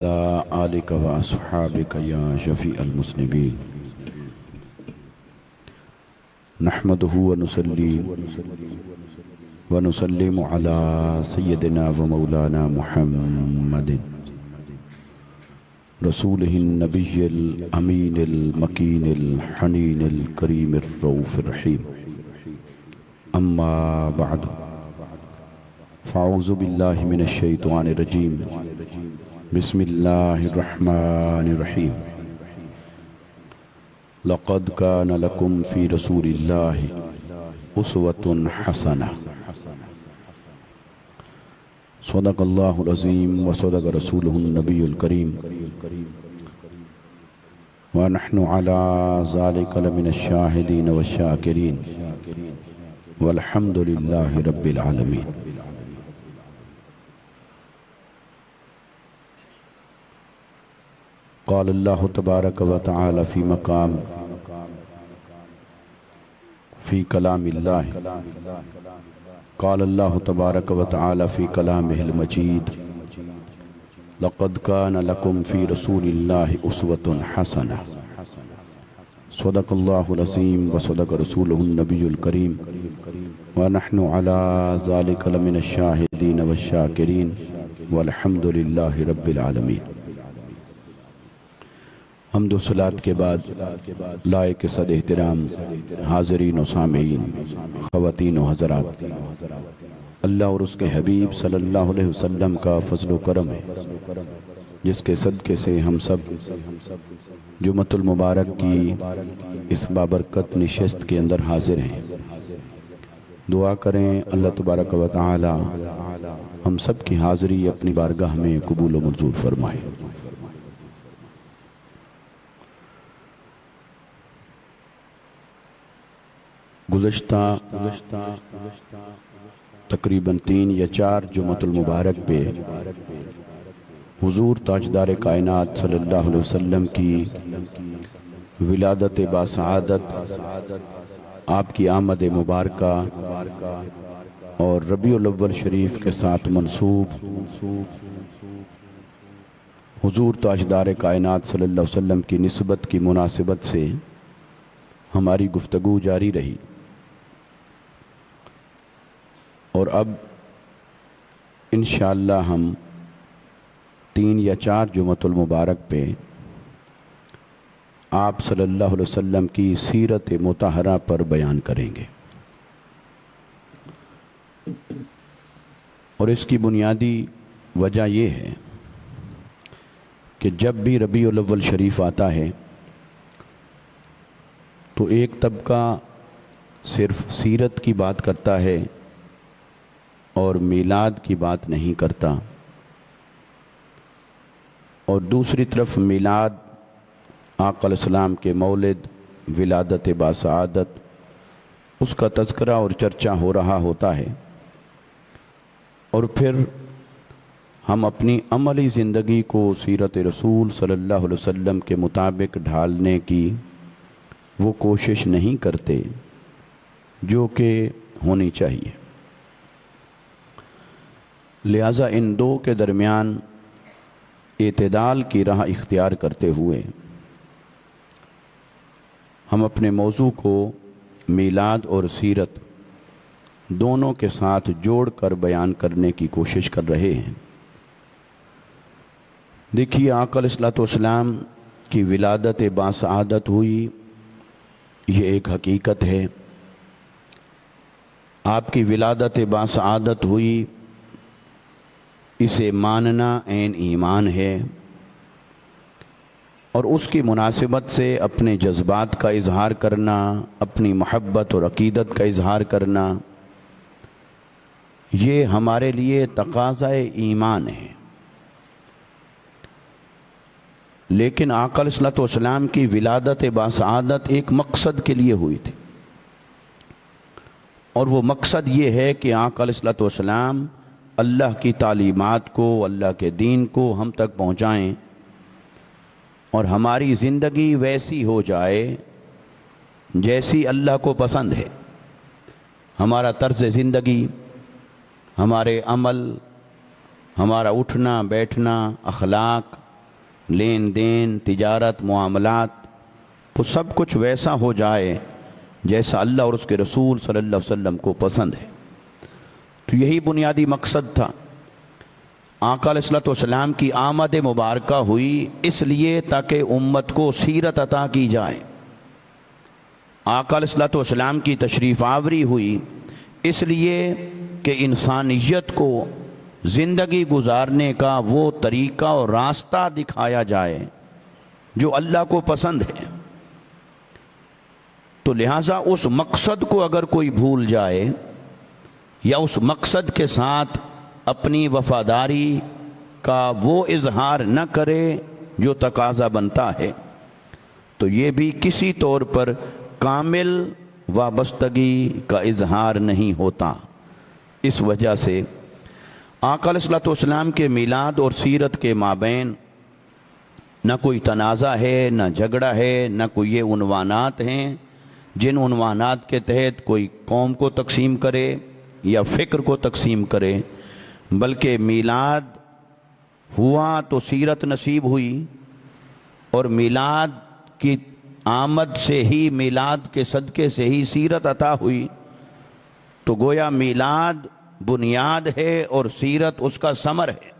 آلک و اصحابک یا شفیع المذنبین نحمدہ و نصلی و نسلم علی سیدنا و مولانا محمد رسولہ النبی الامین المکین الحنین الکریم الرؤوف الرحیم اما بعد فاعوذ باللہ من الشیطان الرجیم بسم اللہ الرحمن الرحیم لقد کان لکم فی رسول اللہ اسوۃ حسنہ صدق اللہ العظیم وصدق رسولہ النبی الکریم ونحن علی ذلک لمن الشاہدین والشاکرین والحمد للہ رب العالمین۔ قال اللہ تبارک و تعالی فی مقام فی کلام اللہ قال اللہ تبارک و تعالی فی کلامہ المجید لقد کان لکم فی رسول اللہ اسوۃ حسنہ صدق اللہ العظیم وصدق رسولہ النبی الکریم ونحن علی ذلک لمن الشاہدین والشاکرین والحمد للہ رب العالمین۔ حمد و صلاۃ کے بعد لائق صد احترام حاضرین و سامعین، خواتین و حضرات، اللہ اور اس کے حبیب صلی اللہ علیہ وسلم کا فضل و کرم ہے جس کے صدقے سے ہم سب جمعۃ المبارک کی اس بابرکت نشست کے اندر حاضر ہیں۔ دعا کریں اللہ تبارک و تعالی ہم سب کی حاضری اپنی بارگاہ میں قبول و منظور فرمائے۔ گزشتہ تقریباً 3 یا 4 جمعۃ المبارک پہ حضور تاجدار کائنات صلی اللہ علیہ وسلم کی ولادت باسعادت، آپ کی آمد مبارکہ اور ربیع الاول شریف کے ساتھ منسوب حضور تاجدار کائنات صلی اللہ علیہ وسلم کی نسبت کی مناسبت سے ہماری گفتگو جاری رہی، اور اب انشاءاللہ ہم 3 یا 4 جمعۃ المبارک پہ آپ صلی اللہ علیہ وسلم کی سیرت مطہرہ پر بیان کریں گے، اور اس کی بنیادی وجہ یہ ہے کہ جب بھی ربیع الاول شریف آتا ہے تو ایک طبقہ صرف سیرت کی بات کرتا ہے اور میلاد کی بات نہیں کرتا، اور دوسری طرف میلاد آقا علیہ السلام کے مولد، ولادت باسعادت، اس کا تذکرہ اور چرچا ہو رہا ہوتا ہے، اور پھر ہم اپنی عملی زندگی کو سیرت رسول صلی اللہ علیہ وسلم کے مطابق ڈھالنے کی وہ کوشش نہیں کرتے جو کہ ہونی چاہیے۔ لہٰذا ان دو کے درمیان اعتدال کی راہ اختیار کرتے ہوئے ہم اپنے موضوع کو میلاد اور سیرت دونوں کے ساتھ جوڑ کر بیان کرنے کی کوشش کر رہے ہیں۔ دیکھیے، آقا علیہ السلام کی ولادت باسعادت ہوئی، یہ ایک حقیقت ہے۔ آپ کی ولادت باسعادت ہوئی، اسے ماننا عین ایمان ہے، اور اس کی مناسبت سے اپنے جذبات کا اظہار کرنا، اپنی محبت اور عقیدت کا اظہار کرنا، یہ ہمارے لیے تقاضۂ ایمان ہے۔ لیکن آقا علیہ السلام کی ولادت باسعادت ایک مقصد کے لیے ہوئی تھی، اور وہ مقصد یہ ہے کہ آقا علیہ السلام اللہ کی تعلیمات کو، اللہ کے دین کو ہم تک پہنچائیں، اور ہماری زندگی ویسی ہو جائے جیسی اللہ کو پسند ہے۔ ہمارا طرز زندگی، ہمارے عمل، ہمارا اٹھنا بیٹھنا، اخلاق، لین دین، تجارت، معاملات، وہ سب کچھ ویسا ہو جائے جیسا اللہ اور اس کے رسول صلی اللہ علیہ وسلم کو پسند ہے۔ تو یہی بنیادی مقصد تھا۔ آقا علیہ السلام کی آمد مبارکہ ہوئی اس لیے تاکہ امت کو سیرت عطا کی جائے۔ آقا علیہ السلام کی تشریف آوری ہوئی اس لیے کہ انسانیت کو زندگی گزارنے کا وہ طریقہ اور راستہ دکھایا جائے جو اللہ کو پسند ہے۔ تو لہٰذا اس مقصد کو اگر کوئی بھول جائے یا اس مقصد کے ساتھ اپنی وفاداری کا وہ اظہار نہ کرے جو تقاضا بنتا ہے، تو یہ بھی کسی طور پر کامل وابستگی کا اظہار نہیں ہوتا۔ اس وجہ سے آقا علیہ السلام کے میلاد اور سیرت کے مابین نہ کوئی تنازع ہے، نہ جھگڑا ہے، نہ کوئی یہ عنوانات ہیں جن عنوانات کے تحت کوئی قوم کو تقسیم کرے یا فکر کو تقسیم کرے، بلکہ میلاد ہوا تو سیرت نصیب ہوئی، اور میلاد کی آمد سے ہی، میلاد کے صدقے سے ہی سیرت عطا ہوئی۔ تو گویا میلاد بنیاد ہے اور سیرت اس کا ثمر ہے۔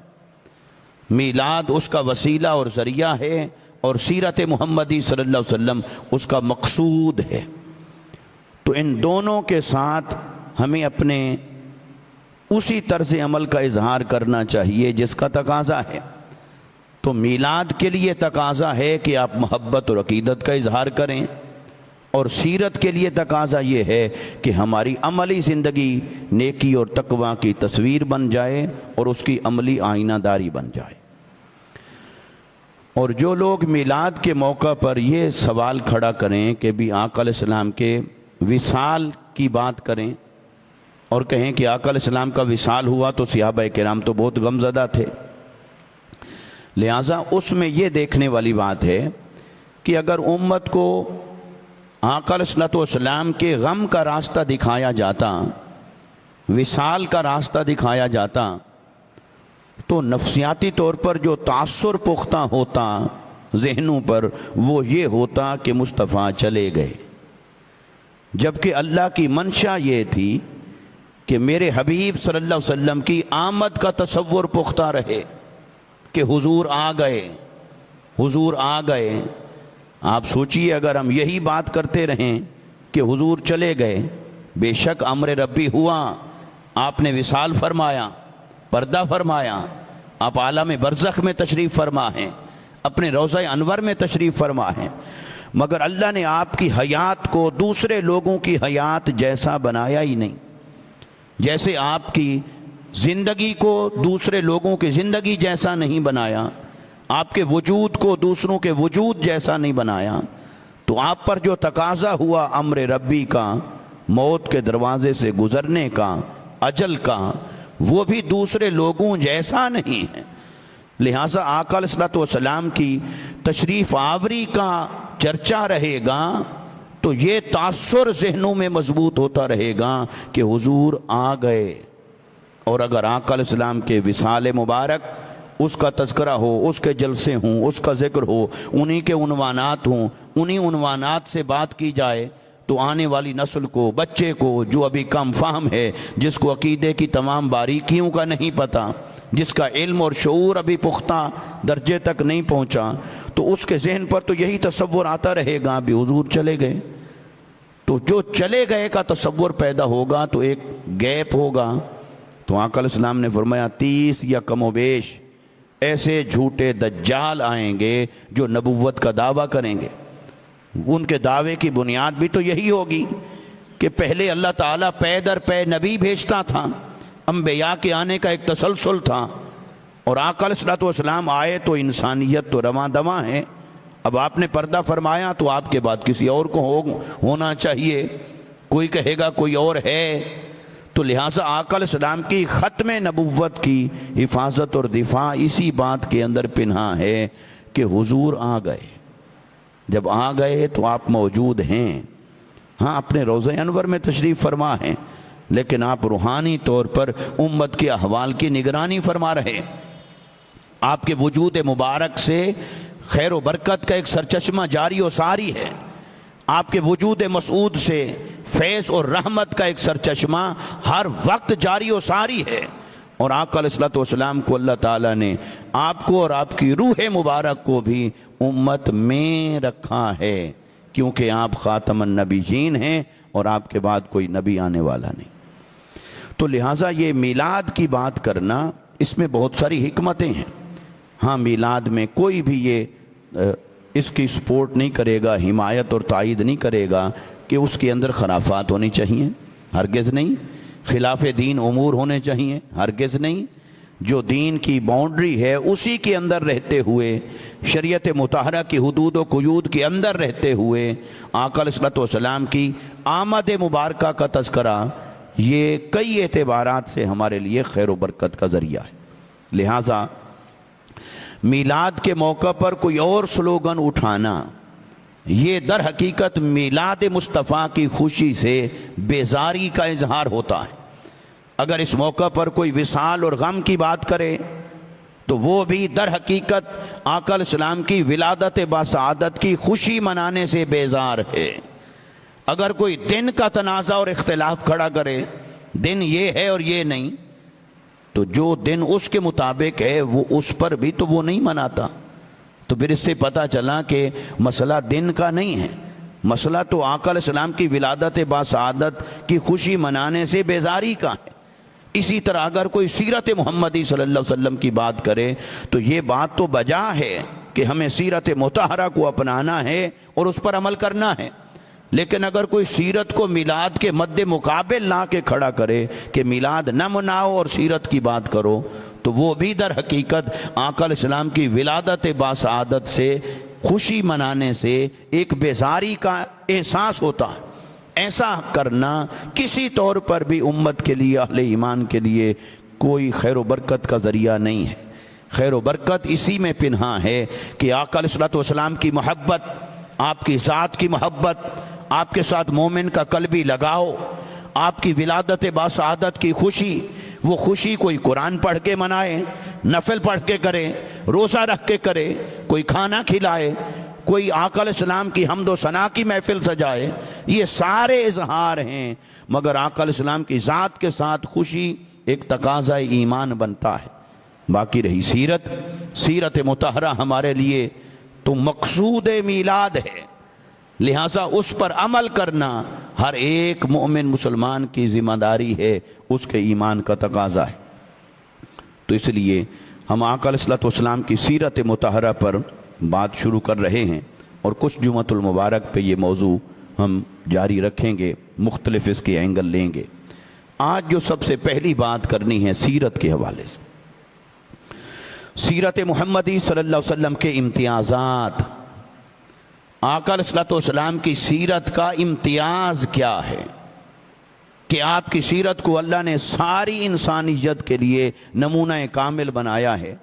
میلاد اس کا وسیلہ اور ذریعہ ہے، اور سیرت محمدی صلی اللہ علیہ وسلم اس کا مقصود ہے۔ تو ان دونوں کے ساتھ ہمیں اپنے اسی طرز عمل کا اظہار کرنا چاہیے جس کا تقاضا ہے۔ تو میلاد کے لیے تقاضا ہے کہ آپ محبت اور عقیدت کا اظہار کریں، اور سیرت کے لیے تقاضا یہ ہے کہ ہماری عملی زندگی نیکی اور تقوی کی تصویر بن جائے اور اس کی عملی آئینہ داری بن جائے۔ اور جو لوگ میلاد کے موقع پر یہ سوال کھڑا کریں کہ بھی آقا علیہ السلام کے وصال کی بات کریں اور کہیں کہ آقا علیہ السلام کا وصال ہوا تو صحابہ کرام تو بہت غمزدہ تھے، لہٰذا اس میں یہ دیکھنے والی بات ہے کہ اگر امت کو آقا علیہ السلام کے غم کا راستہ دکھایا جاتا، وصال کا راستہ دکھایا جاتا، تو نفسیاتی طور پر جو تاثر پختہ ہوتا ذہنوں پر وہ یہ ہوتا کہ مصطفیٰ چلے گئے، جبکہ اللہ کی منشا یہ تھی کہ میرے حبیب صلی اللہ علیہ وسلم کی آمد کا تصور پختہ رہے کہ حضور آ گئے، حضور آ گئے۔ آپ سوچئے اگر ہم یہی بات کرتے رہیں کہ حضور چلے گئے، بے شک امر ربی ہوا، آپ نے وصال فرمایا، پردہ فرمایا، آپ عالم برزخ میں تشریف فرما ہیں، اپنے روضہ انور میں تشریف فرما ہیں، مگر اللہ نے آپ کی حیات کو دوسرے لوگوں کی حیات جیسا بنایا ہی نہیں، جیسے آپ کی زندگی کو دوسرے لوگوں کی زندگی جیسا نہیں بنایا، آپ کے وجود کو دوسروں کے وجود جیسا نہیں بنایا۔ تو آپ پر جو تقاضا ہوا امر ربی کا، موت کے دروازے سے گزرنے کا، اجل کا، وہ بھی دوسرے لوگوں جیسا نہیں ہے۔ لہٰذا آقا علیہ السلام کی تشریف آوری کا چرچا رہے گا تو یہ تاثر ذہنوں میں مضبوط ہوتا رہے گا کہ حضور آ گئے۔ اور اگر آقا علیہ السلام کے وصال مبارک، اس کا تذکرہ ہو، اس کے جلسے ہوں، اس کا ذکر ہو، انہی کے عنوانات ہوں، انہی عنوانات سے بات کی جائے، تو آنے والی نسل کو، بچے کو جو ابھی کم فہم ہے، جس کو عقیدے کی تمام باریکیوں کا نہیں پتہ، جس کا علم اور شعور ابھی پختہ درجے تک نہیں پہنچا، تو اس کے ذہن پر تو یہی تصور آتا رہے گا بھی حضور چلے گئے۔ تو جو چلے گئے کا تصور پیدا ہوگا تو ایک گیپ ہوگا۔ تو آقا علیہ السلام نے فرمایا 30 یا کم و بیش ایسے جھوٹے دجال آئیں گے جو نبوت کا دعویٰ کریں گے۔ ان کے دعوے کی بنیاد بھی تو یہی ہوگی کہ پہلے اللہ تعالیٰ پے در پے نبی بھیجتا تھا، انبیاء کے آنے کا ایک تسلسل تھا، اور آقا علیہ السلام آئے تو انسانیت تو رواں دواں ہے۔ اب آپ نے پردہ فرمایا تو آپ کے بعد کسی اور کو ہونا چاہیے، کوئی کہے گا کوئی اور ہے۔ تو لہٰذا آقا علیہ السلام کی ختم نبوت کی حفاظت اور دفاع اسی بات کے اندر پنہا ہے کہ حضور آ گئے۔ جب آ گئے تو آپ موجود ہیں، ہاں اپنے روضہ انور میں تشریف فرما ہیں، لیکن آپ روحانی طور پر امت کے احوال کی نگرانی فرما رہے۔ آپ کے وجود مبارک سے خیر و برکت کا ایک سرچشمہ جاری و ساری ہے، آپ کے وجود مسعود سے فیض اور رحمت کا ایک سرچشمہ ہر وقت جاری و ساری ہے۔ اور آقا علیہ الصلوۃ والسلام کو اللہ تعالیٰ نے آپ کو اور آپ کی روح مبارک کو بھی امت میں رکھا ہے، کیونکہ آپ خاتم النبیین ہیں اور آپ کے بعد کوئی نبی آنے والا نہیں۔ تو لہٰذا یہ میلاد کی بات کرنا، اس میں بہت ساری حکمتیں ہیں۔ ہاں، میلاد میں کوئی بھی یہ اس کی سپورٹ نہیں کرے گا، حمایت اور تائید نہیں کرے گا کہ اس کے اندر خرافات ہونی چاہیے، ہرگز نہیں۔ خلاف دین امور ہونے چاہیے، ہرگز نہیں۔ جو دین کی باؤنڈری ہے اسی کے اندر رہتے ہوئے، شریعت مطہرہ کی حدود و قیود کے اندر رہتے ہوئے آقا علیہ الصلوۃ والسلام کی آمد مبارکہ کا تذکرہ، یہ کئی اعتبارات سے ہمارے لیے خیر و برکت کا ذریعہ ہے۔ لہٰذا میلاد کے موقع پر کوئی اور سلوگن اٹھانا، یہ در حقیقت میلاد مصطفیٰ کی خوشی سے بیزاری کا اظہار ہوتا ہے۔ اگر اس موقع پر کوئی وصال اور غم کی بات کرے تو وہ بھی در حقیقت آقا علیہ السلام کی ولادت باسعادت کی خوشی منانے سے بیزار ہے۔ اگر کوئی دن کا تنازع اور اختلاف کھڑا کرے، دن یہ ہے اور یہ نہیں، تو جو دن اس کے مطابق ہے وہ اس پر بھی تو وہ نہیں مناتا۔ تو پھر اس سے پتہ چلا کہ مسئلہ دن کا نہیں ہے، مسئلہ تو آقا علیہ السلام کی ولادت باسعادت کی خوشی منانے سے بیزاری کا ہے۔ اسی طرح اگر کوئی سیرت محمدی صلی اللہ علیہ وسلم کی بات کرے تو یہ بات تو بجا ہے کہ ہمیں سیرت مطہرہ کو اپنانا ہے اور اس پر عمل کرنا ہے، لیکن اگر کوئی سیرت کو میلاد کے مد مقابل لا کے کھڑا کرے کہ میلاد نہ مناؤ اور سیرت کی بات کرو، تو وہ بھی در حقیقت آقا علیہ السلام کی ولادت باسعادت سے خوشی منانے سے ایک بیزاری کا احساس ہوتا ہے۔ ایسا کرنا کسی طور پر بھی امت کے لیے، اہل ایمان کے لیے کوئی خیر و برکت کا ذریعہ نہیں ہے۔ خیر و برکت اسی میں پنہاں ہے کہ آقا علیہ الصلوۃ والسلام کی محبت، آپ کی ذات کی محبت، آپ کے ساتھ مومن کا قلبی لگاؤ، آپ کی ولادت باسعادت کی خوشی، وہ خوشی کوئی قرآن پڑھ کے منائے، نفل پڑھ کے کرے، روزہ رکھ کے کرے، کوئی کھانا کھلائے، کوئی آقا علیہ السلام کی حمد و ثنا کی محفل سجائے، یہ سارے اظہار ہیں، مگر آقا علیہ السلام کی ذات کے ساتھ خوشی ایک تقاضۂ ایمان بنتا ہے۔ باقی رہی سیرت مطہرہ ہمارے لیے تو مقصود میلاد ہے، لہٰذا اس پر عمل کرنا ہر ایک مومن مسلمان کی ذمہ داری ہے، اس کے ایمان کا تقاضا ہے۔ تو اس لیے ہم آقا علیہ الصلوۃ والسلام کی سیرت مطہرہ پر بات شروع کر رہے ہیں، اور کچھ جمعۃ المبارک پہ یہ موضوع ہم جاری رکھیں گے، مختلف اس کے اینگل لیں گے۔ آج جو سب سے پہلی بات کرنی ہے سیرت کے حوالے سے، سیرت محمدی صلی اللہ علیہ وسلم کے امتیازات، آقا علیہ الصلوۃ والسلام کی سیرت کا امتیاز کیا ہے کہ آپ کی سیرت کو اللہ نے ساری انسانیت کے لیے نمونہ کامل بنایا ہے۔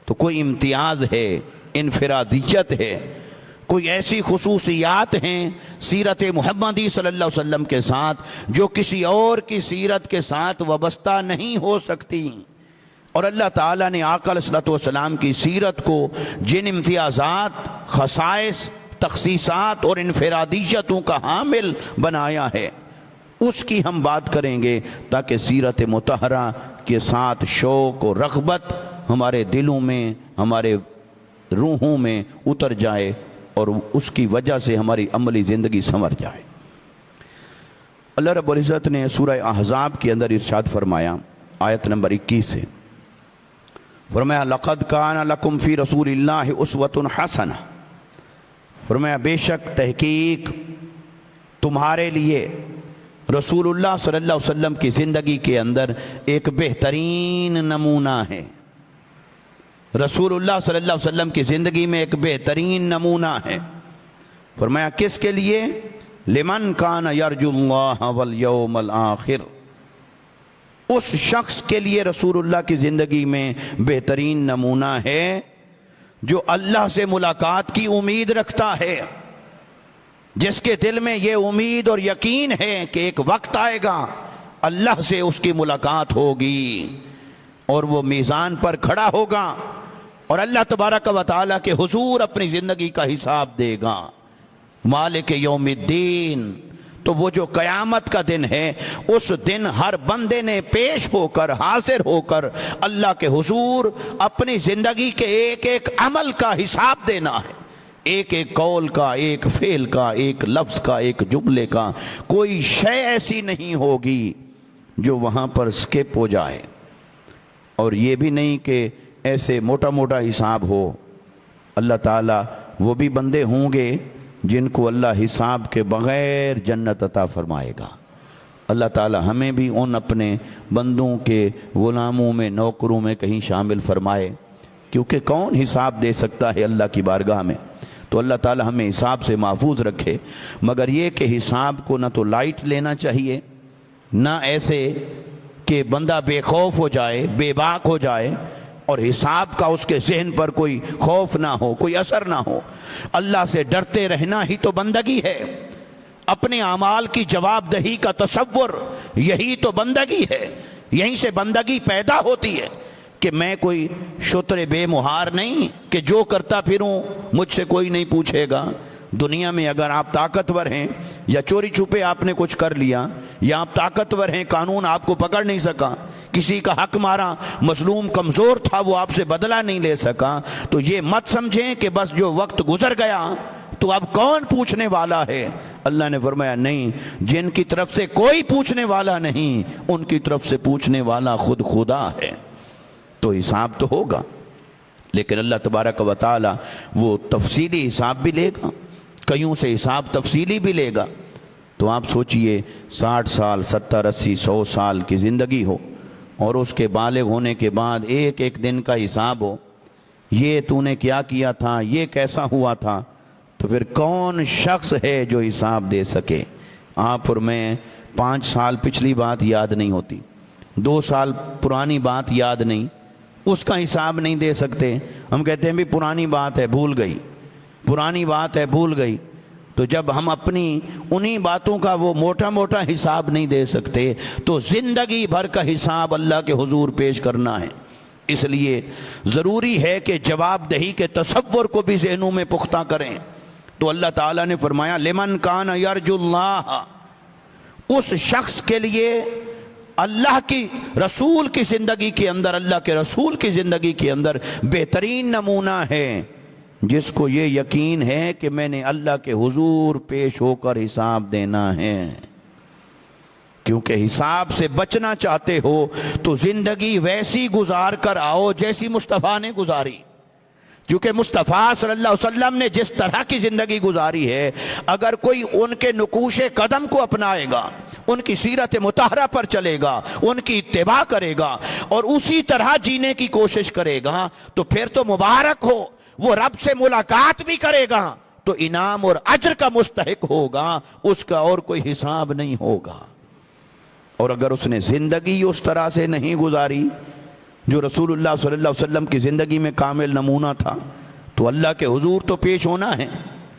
تو کوئی امتیاز ہے، انفرادیت ہے، کوئی ایسی خصوصیات ہیں سیرت محمدی صلی اللہ علیہ وسلم کے ساتھ جو کسی اور کی سیرت کے ساتھ وابستہ نہیں ہو سکتی۔ اور اللہ تعالیٰ نے آقا علیہ الصلوۃ والسلام کی سیرت کو جن امتیازات، خصائص، تخصیصات اور انفرادیتوں کا حامل بنایا ہے، اس کی ہم بات کریں گے تاکہ سیرت مطہرہ کے ساتھ شوق و رغبت ہمارے دلوں میں، ہمارے روحوں میں اتر جائے اور اس کی وجہ سے ہماری عملی زندگی سنور جائے۔ اللہ رب العزت نے سورہ احزاب کے اندر ارشاد فرمایا، آیت نمبر 21 سے فرمایا لَقَدْ كَانَ لَكُمْ فِي رَسُولِ اللَّهِ أُسْوَةٌ حَسَنَةٌ، فرمایا بے شک تحقیق تمہارے لیے رسول اللہ صلی اللہ علیہ وسلم کی زندگی کے اندر ایک بہترین نمونہ ہے۔ رسول اللہ صلی اللہ علیہ وسلم کی زندگی میں ایک بہترین نمونہ ہے۔ فرمایا کس کے لیے؟ لمن کان یرجو اللہ والیوم الآخر، اس شخص کے لیے رسول اللہ کی زندگی میں بہترین نمونہ ہے جو اللہ سے ملاقات کی امید رکھتا ہے، جس کے دل میں یہ امید اور یقین ہے کہ ایک وقت آئے گا اللہ سے اس کی ملاقات ہوگی اور وہ میزان پر کھڑا ہوگا، اور اللہ تبارک و تعالیٰ کے حضور اپنی زندگی کا حساب دے گا مالک یوم الدین۔ تو وہ جو قیامت کا دن ہے، اس دن ہر بندے نے پیش ہو کر، حاضر ہو کر اللہ کے حضور اپنی زندگی کے ایک ایک عمل کا حساب دینا ہے، ایک ایک قول کا، ایک فعل کا، ایک لفظ کا، ایک جملے کا۔ کوئی شے ایسی نہیں ہوگی جو وہاں پر سکپ ہو جائے، اور یہ بھی نہیں کہ ایسے موٹا موٹا حساب ہو۔ اللہ تعالیٰ وہ بھی بندے ہوں گے جن کو اللہ حساب کے بغیر جنت عطا فرمائے گا۔ اللہ تعالیٰ ہمیں بھی ان اپنے بندوں کے غلاموں میں، نوکروں میں کہیں شامل فرمائے، کیونکہ کون حساب دے سکتا ہے اللہ کی بارگاہ میں؟ تو اللہ تعالیٰ ہمیں حساب سے محفوظ رکھے۔ مگر یہ کہ حساب کو نہ تو لائٹ لینا چاہیے، نہ ایسے کہ بندہ بے خوف ہو جائے، بے باک ہو جائے، اور حساب کا اس کے ذہن پر کوئی خوف نہ ہو، کوئی اثر نہ ہو۔ اللہ سے ڈرتے رہنا ہی تو بندگی ہے، اپنے اعمال کی جواب دہی کا تصور یہی تو بندگی ہے۔ یہیں سے بندگی پیدا ہوتی ہے کہ میں کوئی شتر بے مہار نہیں کہ جو کرتا پھروں مجھ سے کوئی نہیں پوچھے گا۔ دنیا میں اگر آپ طاقتور ہیں، یا چوری چھپے آپ نے کچھ کر لیا، یا آپ طاقتور ہیں، قانون آپ کو پکڑ نہیں سکا، کسی کا حق مارا، مظلوم کمزور تھا، وہ آپ سے بدلہ نہیں لے سکا، تو یہ مت سمجھیں کہ بس جو وقت گزر گیا تو اب کون پوچھنے والا ہے۔ اللہ نے فرمایا نہیں، جن کی طرف سے کوئی پوچھنے والا نہیں، ان کی طرف سے پوچھنے والا خود خدا ہے۔ تو حساب تو ہوگا، لیکن اللہ تبارک و تعالی وہ تفصیلی حساب بھی لے گا، کئیوں سے حساب تفصیلی بھی لے گا۔ تو آپ سوچئے 60 سال، 70، 80، 100 سال کی زندگی ہو، اور اس کے بالغ ہونے کے بعد ایک ایک دن کا حساب ہو، یہ تو نے کیا کیا تھا، یہ کیسا ہوا تھا، تو پھر کون شخص ہے جو حساب دے سکے؟ آپ اور میں 5 سال پچھلی بات یاد نہیں ہوتی، 2 سال پرانی بات یاد نہیں، اس کا حساب نہیں دے سکتے۔ ہم کہتے ہیں بھی پرانی بات ہے، بھول گئی، پرانی بات ہے، بھول گئی۔ تو جب ہم اپنی انہی باتوں کا وہ موٹا موٹا حساب نہیں دے سکتے، تو زندگی بھر کا حساب اللہ کے حضور پیش کرنا ہے۔ اس لیے ضروری ہے کہ جواب دہی کے تصور کو بھی ذہنوں میں پختہ کریں۔ تو اللہ تعالیٰ نے فرمایا لمن کان یرجو اللہ، اس شخص کے لیے اللہ کی رسول کی زندگی کے اندر، اللہ کے رسول کی زندگی کے اندر بہترین نمونہ ہے، جس کو یہ یقین ہے کہ میں نے اللہ کے حضور پیش ہو کر حساب دینا ہے۔ کیونکہ حساب سے بچنا چاہتے ہو تو زندگی ویسی گزار کر آؤ جیسی مصطفیٰ نے گزاری۔ کیونکہ مصطفیٰ صلی اللہ علیہ وسلم نے جس طرح کی زندگی گزاری ہے، اگر کوئی ان کے نقوش قدم کو اپنائے گا، ان کی سیرت مطہرہ پر چلے گا، ان کی اتباع کرے گا، اور اسی طرح جینے کی کوشش کرے گا، تو پھر تو مبارک ہو، وہ رب سے ملاقات بھی کرے گا تو انعام اور اجر کا مستحق ہوگا، اس کا اور کوئی حساب نہیں ہوگا۔ اور اگر اس نے زندگی اس طرح سے نہیں گزاری جو رسول اللہ صلی اللہ علیہ وسلم کی زندگی میں کامل نمونہ تھا، تو اللہ کے حضور تو پیش ہونا ہے،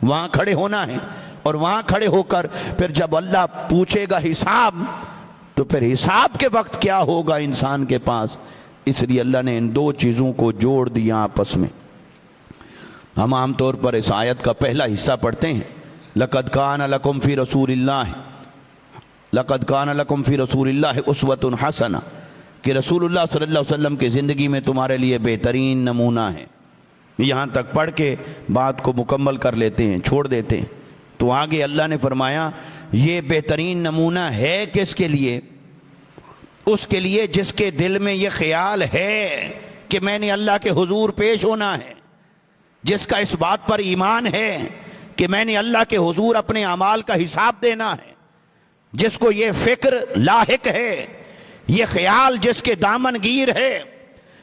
وہاں کھڑے ہونا ہے، اور وہاں کھڑے ہو کر پھر جب اللہ پوچھے گا حساب، تو پھر حساب کے وقت کیا ہوگا انسان کے پاس۔ اس لیے اللہ نے ان 2 چیزوں کو جوڑ دیا آپس میں۔ ہم عام طور پر اس آیت کا پہلا حصہ پڑھتے ہیں، لَقَدْ كَانَ لَكُمْ فِي رَسُولِ اللَّهِ لَقَدْ كَانَ لَكُمْ فِي رَسُولِ اللَّهِ أُسْوَةٌ حَسَنَةٌ، کہ رسول اللہ صلی اللہ علیہ وسلم کی زندگی میں تمہارے لیے بہترین نمونہ ہے۔ یہاں تک پڑھ کے بات کو مکمل کر لیتے ہیں، چھوڑ دیتے ہیں۔ تو آگے اللہ نے فرمایا یہ بہترین نمونہ ہے کس کے لیے؟ اس کے لیے جس کے دل میں یہ خیال ہے کہ میں نے اللہ کے حضور پیش ہونا ہے، جس کا اس بات پر ایمان ہے کہ میں نے اللہ کے حضور اپنے اعمال کا حساب دینا ہے، جس کو یہ فکر لاحق ہے، یہ خیال جس کے دامن گیر ہے،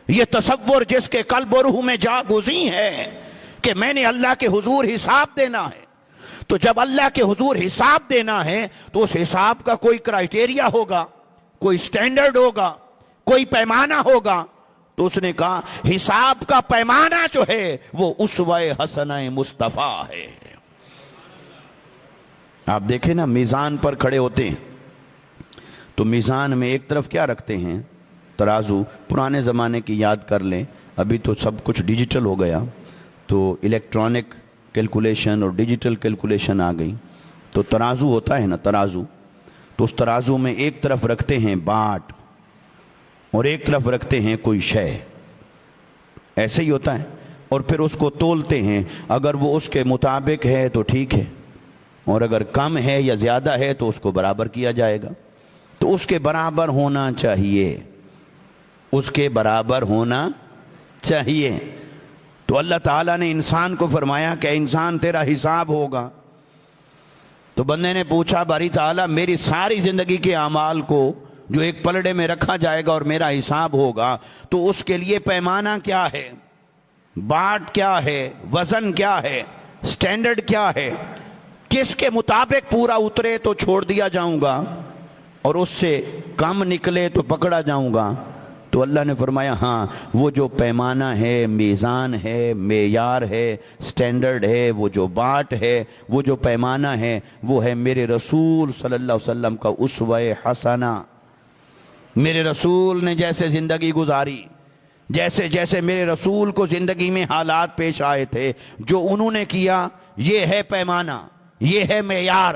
یہ تصور جس کے قلب و روح میں جا گزین ہے کہ میں نے اللہ کے حضور حساب دینا ہے۔ تو جب اللہ کے حضور حساب دینا ہے تو اس حساب کا کوئی کرائیٹیریا ہوگا، کوئی سٹینڈرڈ ہوگا، کوئی پیمانہ ہوگا۔ تو اس نے کہا حساب کا پیمانہ جو ہے وہ اسوہ حسنہ مصطفیٰ ہے۔ آپ دیکھیں نا، میزان پر کھڑے ہوتے ہیں تو میزان میں ایک طرف کیا رکھتے ہیں؟ ترازو۔ پرانے زمانے کی یاد کر لیں، ابھی تو سب کچھ ڈیجیٹل ہو گیا، تو الیکٹرانک کیلکولیشن اور ڈیجیٹل کیلکولیشن آ گئی. تو ترازو ہوتا ہے نا، ترازو، تو اس ترازو میں ایک طرف رکھتے ہیں باٹ اور ایک طرف رکھتے ہیں کوئی شے، ایسے ہی ہوتا ہے، اور پھر اس کو تولتے ہیں. اگر وہ اس کے مطابق ہے تو ٹھیک ہے، اور اگر کم ہے یا زیادہ ہے تو اس کو برابر کیا جائے گا. تو اس کے برابر ہونا چاہیے، اس کے برابر ہونا چاہیے. تو اللہ تعالیٰ نے انسان کو فرمایا کہ انسان تیرا حساب ہوگا. تو بندے نے پوچھا باری تعالیٰ میری ساری زندگی کے اعمال کو جو ایک پلڑے میں رکھا جائے گا اور میرا حساب ہوگا، تو اس کے لیے پیمانہ کیا ہے، باٹ کیا ہے، وزن کیا ہے، سٹینڈرڈ کیا ہے، کس کے مطابق پورا اترے تو چھوڑ دیا جاؤں گا اور اس سے کم نکلے تو پکڑا جاؤں گا. تو اللہ نے فرمایا ہاں، وہ جو پیمانہ ہے، میزان ہے، معیار ہے، سٹینڈرڈ ہے، وہ جو باٹ ہے، وہ جو پیمانہ ہے، وہ ہے میرے رسول صلی اللہ علیہ وسلم کا اسوہ حسنہ. میرے رسول نے جیسے زندگی گزاری، جیسے جیسے میرے رسول کو زندگی میں حالات پیش آئے تھے، جو انہوں نے کیا، یہ ہے پیمانہ، یہ ہے معیار.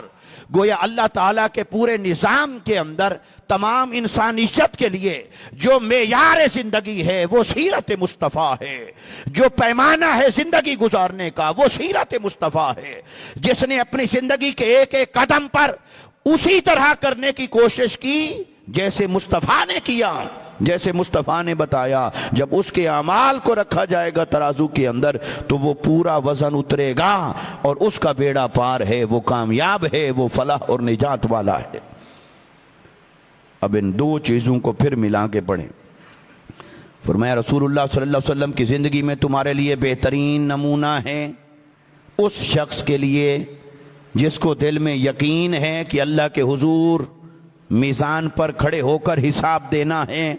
گویا اللہ تعالیٰ کے پورے نظام کے اندر تمام انسانیت کے لیے جو معیار زندگی ہے وہ سیرت مصطفیٰ ہے، جو پیمانہ ہے زندگی گزارنے کا وہ سیرت مصطفیٰ ہے. جس نے اپنی زندگی کے ایک ایک قدم پر اسی طرح کرنے کی کوشش کی جیسے مصطفیٰ نے کیا، جیسے مصطفیٰ نے بتایا، جب اس کے اعمال کو رکھا جائے گا ترازو کے اندر تو وہ پورا وزن اترے گا اور اس کا بیڑا پار ہے، وہ کامیاب ہے، وہ فلاح اور نجات والا ہے. اب ان دو چیزوں کو پھر ملا کے پڑھیں. فرمایا رسول اللہ صلی اللہ علیہ وسلم کی زندگی میں تمہارے لیے بہترین نمونہ ہے اس شخص کے لیے جس کو دل میں یقین ہے کہ اللہ کے حضور میزان پر کھڑے ہو کر حساب دینا ہے.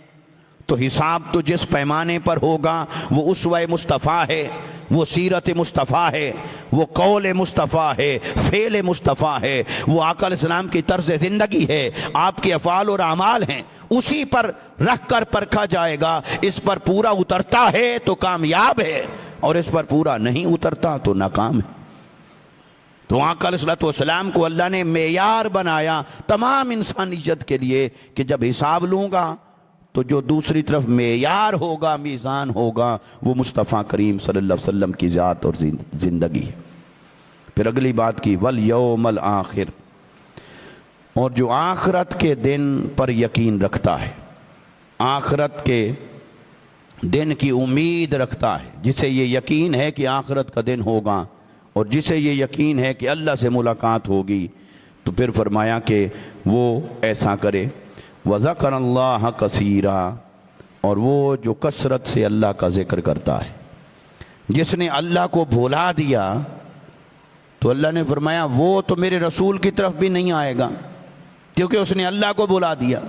تو حساب تو جس پیمانے پر ہوگا وہ اسوہ مصطفیٰ ہے، وہ سیرت مصطفیٰ ہے، وہ قول مصطفیٰ ہے، فعل مصطفیٰ ہے، وہ آقا علیہ السلام کی طرز زندگی ہے، آپ کے افعال اور اعمال ہیں. اسی پر رکھ کر پرکھا جائے گا. اس پر پورا اترتا ہے تو کامیاب ہے، اور اس پر پورا نہیں اترتا تو ناکام ہے. تو آقا علیہ السلام کو اللہ نے معیار بنایا تمام انسانیت کے لیے کہ جب حساب لوں گا تو جو دوسری طرف معیار ہوگا، میزان ہوگا، وہ مصطفیٰ کریم صلی اللہ علیہ وسلم کی ذات اور زندگی ہے. پھر اگلی بات کی والیوم الآخر، اور جو آخرت کے دن پر یقین رکھتا ہے، آخرت کے دن کی امید رکھتا ہے، جسے یہ یقین ہے کہ آخرت کا دن ہوگا اور جسے یہ یقین ہے کہ اللہ سے ملاقات ہوگی، تو پھر فرمایا کہ وہ ایسا کرے. وَذَكَرَ اللَّهَ كَثِيرًا، اور وہ جو کثرت سے اللہ کا ذکر کرتا ہے. جس نے اللہ کو بھولا دیا تو اللہ نے فرمایا وہ تو میرے رسول کی طرف بھی نہیں آئے گا، کیونکہ اس نے اللہ کو بھولا دیا.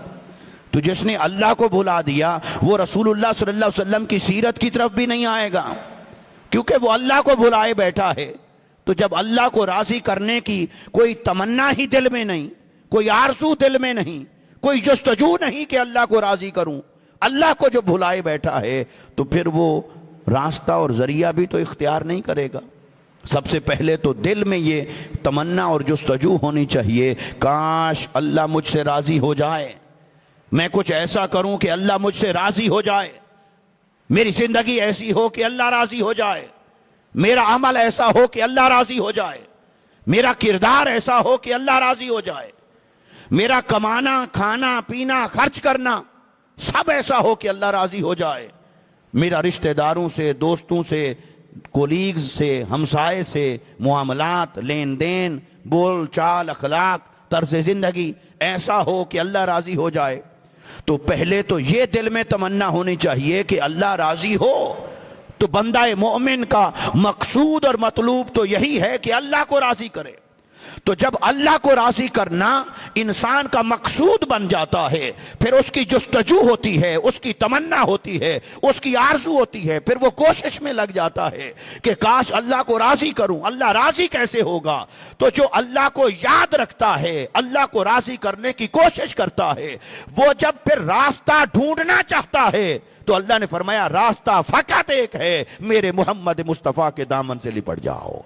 تو جس نے اللہ کو بھولا دیا وہ رسول اللہ صلی اللہ علیہ وسلم کی سیرت کی طرف بھی نہیں آئے گا، کیونکہ وہ اللہ کو بھلائے بیٹھا ہے. تو جب اللہ کو راضی کرنے کی کوئی تمنا ہی دل میں نہیں، کوئی آرزو دل میں نہیں، کوئی جستجو نہیں کہ اللہ کو راضی کروں، اللہ کو جو بھلائے بیٹھا ہے تو پھر وہ راستہ اور ذریعہ بھی تو اختیار نہیں کرے گا. سب سے پہلے تو دل میں یہ تمنا اور جستجو ہونی چاہیے، کاش اللہ مجھ سے راضی ہو جائے، میں کچھ ایسا کروں کہ اللہ مجھ سے راضی ہو جائے، میری زندگی ایسی ہو کہ اللہ راضی ہو جائے، میرا عمل ایسا ہو کہ اللہ راضی ہو جائے، میرا کردار ایسا ہو کہ اللہ راضی ہو جائے، میرا کمانا، کھانا، پینا، خرچ کرنا سب ایسا ہو کہ اللہ راضی ہو جائے، میرا رشتہ داروں سے، دوستوں سے، کولیگز سے، ہمسائے سے معاملات، لین دین، بول چال، اخلاق، طرز زندگی ایسا ہو کہ اللہ راضی ہو جائے. تو پہلے تو یہ دل میں تمنا ہونی چاہیے کہ اللہ راضی ہو. تو بندہ مومن کا مقصود اور مطلوب تو یہی ہے کہ اللہ کو راضی کرے. تو جب اللہ کو راضی کرنا انسان کا مقصود بن جاتا ہے، پھر اس کی جستجو ہوتی ہے، اس کی تمنا ہوتی ہے، اس کی آرزو ہوتی ہے، پھر وہ کوشش میں لگ جاتا ہے کہ کاش اللہ کو راضی کروں. اللہ راضی کیسے ہوگا؟ تو جو اللہ کو یاد رکھتا ہے، اللہ کو راضی کرنے کی کوشش کرتا ہے، وہ جب پھر راستہ ڈھونڈنا چاہتا ہے تو اللہ نے فرمایا راستہ فقط ایک ہے، میرے محمد مصطفیٰ کے دامن سے لپٹ جاؤ،